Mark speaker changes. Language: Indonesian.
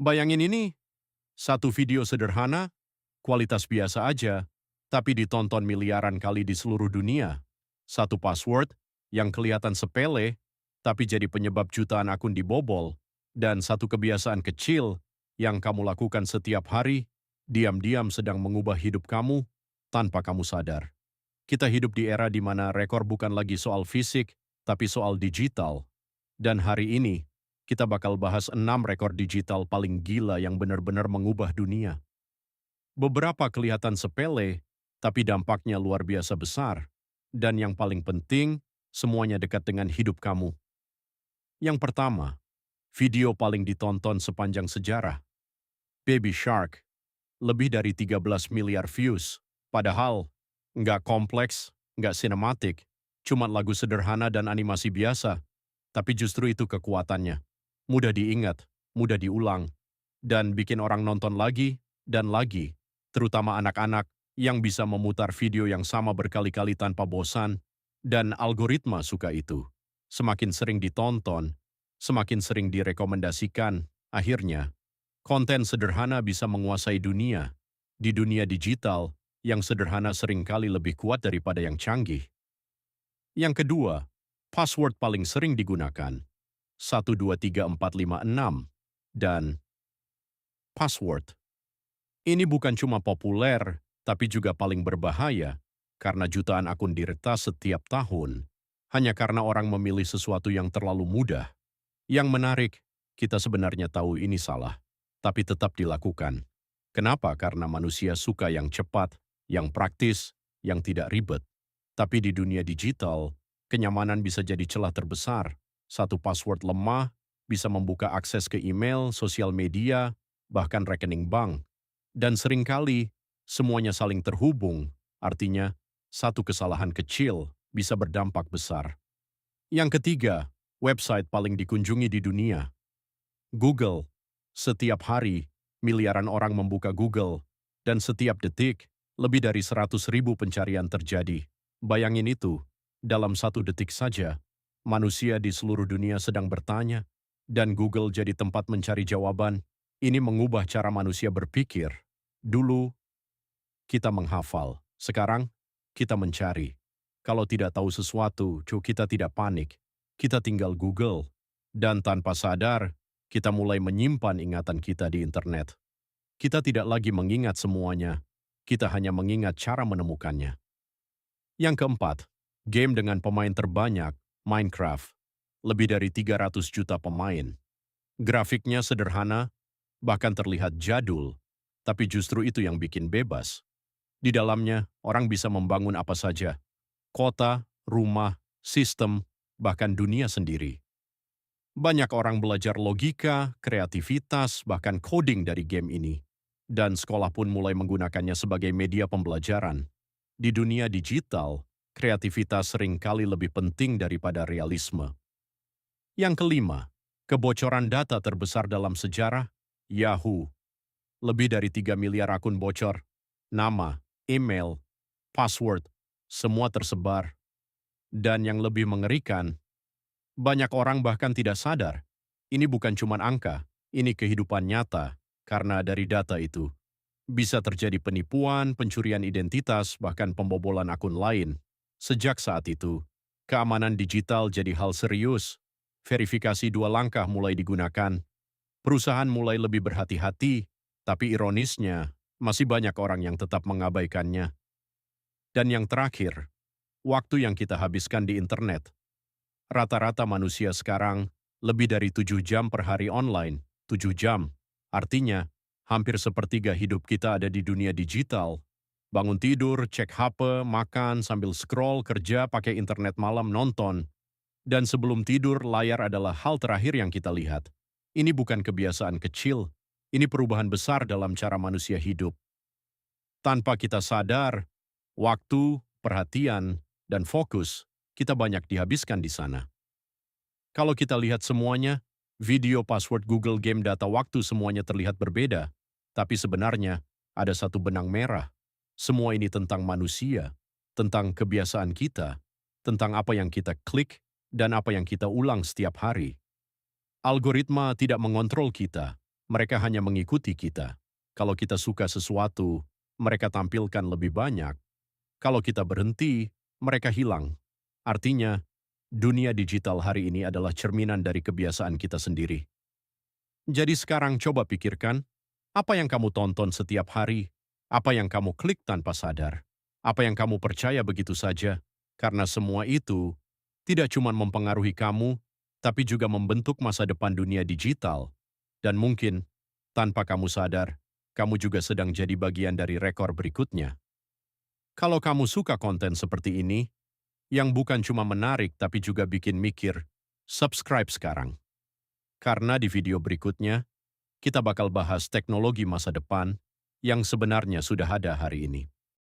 Speaker 1: Bayangin ini, satu video sederhana, kualitas biasa aja, tapi ditonton miliaran kali di seluruh dunia. Satu password yang kelihatan sepele, tapi jadi penyebab jutaan akun dibobol. Dan satu kebiasaan kecil yang kamu lakukan setiap hari, diam-diam sedang mengubah hidup kamu tanpa kamu sadar. Kita hidup di era di mana rekor bukan lagi soal fisik, tapi soal digital. Dan hari ini, kita bakal bahas 6 rekor digital paling gila yang benar-benar mengubah dunia. Beberapa kelihatan sepele, tapi dampaknya luar biasa besar. Dan yang paling penting, semuanya dekat dengan hidup kamu. Yang pertama, video paling ditonton sepanjang sejarah. Baby Shark, lebih dari 13 miliar views. Padahal, nggak kompleks, nggak sinematik, cuma lagu sederhana dan animasi biasa. Tapi justru itu kekuatannya. Mudah diingat, mudah diulang, dan bikin orang nonton lagi dan lagi, terutama anak-anak yang bisa memutar video yang sama berkali-kali tanpa bosan, dan algoritma suka itu. Semakin sering ditonton, semakin sering direkomendasikan, akhirnya, konten sederhana bisa menguasai dunia. Di dunia digital, yang sederhana seringkali lebih kuat daripada yang canggih. Yang kedua, password paling sering digunakan. 123456 dan password. Ini bukan cuma populer, tapi juga paling berbahaya karena jutaan akun diretas setiap tahun hanya karena orang memilih sesuatu yang terlalu mudah. Yang menarik, kita sebenarnya tahu ini salah, tapi tetap dilakukan. Kenapa? Karena manusia suka yang cepat, yang praktis, yang tidak ribet. Tapi di dunia digital, kenyamanan bisa jadi celah terbesar. Satu password lemah bisa membuka akses ke email, sosial media, bahkan rekening bank. Dan seringkali, semuanya saling terhubung, artinya satu kesalahan kecil bisa berdampak besar. Yang ketiga, website paling dikunjungi di dunia. Google. Setiap hari, miliaran orang membuka Google, dan setiap detik, lebih dari 100.000 pencarian terjadi. Bayangin itu, dalam satu detik saja, manusia di seluruh dunia sedang bertanya, dan Google jadi tempat mencari jawaban. Ini mengubah cara manusia berpikir. Dulu, kita menghafal. Sekarang, kita mencari. Kalau tidak tahu sesuatu, kita tidak panik. Kita tinggal Google. Dan tanpa sadar, kita mulai menyimpan ingatan kita di internet. Kita tidak lagi mengingat semuanya. Kita hanya mengingat cara menemukannya. Yang keempat, game dengan pemain terbanyak, Minecraft. Lebih dari 300 juta pemain. Grafiknya sederhana, bahkan terlihat jadul, tapi justru itu yang bikin bebas. Di dalamnya, orang bisa membangun apa saja. Kota, rumah, sistem, bahkan dunia sendiri. Banyak orang belajar logika, kreativitas, bahkan coding dari game ini. Dan sekolah pun mulai menggunakannya sebagai media pembelajaran. Di dunia digital, kreativitas seringkali lebih penting daripada realisme. Yang kelima, kebocoran data terbesar dalam sejarah, Yahoo. Lebih dari 3 miliar akun bocor. Nama, email, password, semua tersebar. Dan yang lebih mengerikan, banyak orang bahkan tidak sadar. Ini bukan cuma angka, ini kehidupan nyata. Karena dari data itu, bisa terjadi penipuan, pencurian identitas, bahkan pembobolan akun lain. Sejak saat itu, keamanan digital jadi hal serius. Verifikasi 2 langkah mulai digunakan. Perusahaan mulai lebih berhati-hati, tapi ironisnya, masih banyak orang yang tetap mengabaikannya. Dan yang terakhir, waktu yang kita habiskan di internet. Rata-rata manusia sekarang lebih dari 7 jam per hari online, 7 jam. Artinya, hampir sepertiga hidup kita ada di dunia digital. Bangun tidur, cek HP, makan, sambil scroll, kerja, pakai internet malam, nonton. Dan sebelum tidur, layar adalah hal terakhir yang kita lihat. Ini bukan kebiasaan kecil, ini perubahan besar dalam cara manusia hidup. Tanpa kita sadar, waktu, perhatian, dan fokus, kita banyak dihabiskan di sana. Kalau kita lihat semuanya, video, password, Google, game, data, waktu, semuanya terlihat berbeda. Tapi sebenarnya, ada satu benang merah. Semua ini tentang manusia, tentang kebiasaan kita, tentang apa yang kita klik, dan apa yang kita ulang setiap hari. Algoritma tidak mengontrol kita, Mereka hanya mengikuti kita. Kalau kita suka sesuatu, mereka tampilkan lebih banyak. Kalau kita berhenti, mereka hilang. Artinya, dunia digital hari ini adalah cerminan dari kebiasaan kita sendiri. Jadi sekarang coba pikirkan, apa yang kamu tonton setiap hari? Apa yang kamu klik tanpa sadar? Apa yang kamu percaya begitu saja? Karena semua itu tidak cuma mempengaruhi kamu, tapi juga membentuk masa depan dunia digital. Dan mungkin, tanpa kamu sadar, kamu juga sedang jadi bagian dari rekor berikutnya. Kalau kamu suka konten seperti ini, yang bukan cuma menarik tapi juga bikin mikir, subscribe sekarang. Karena di video berikutnya, kita bakal bahas teknologi masa depan yang sebenarnya sudah ada hari ini.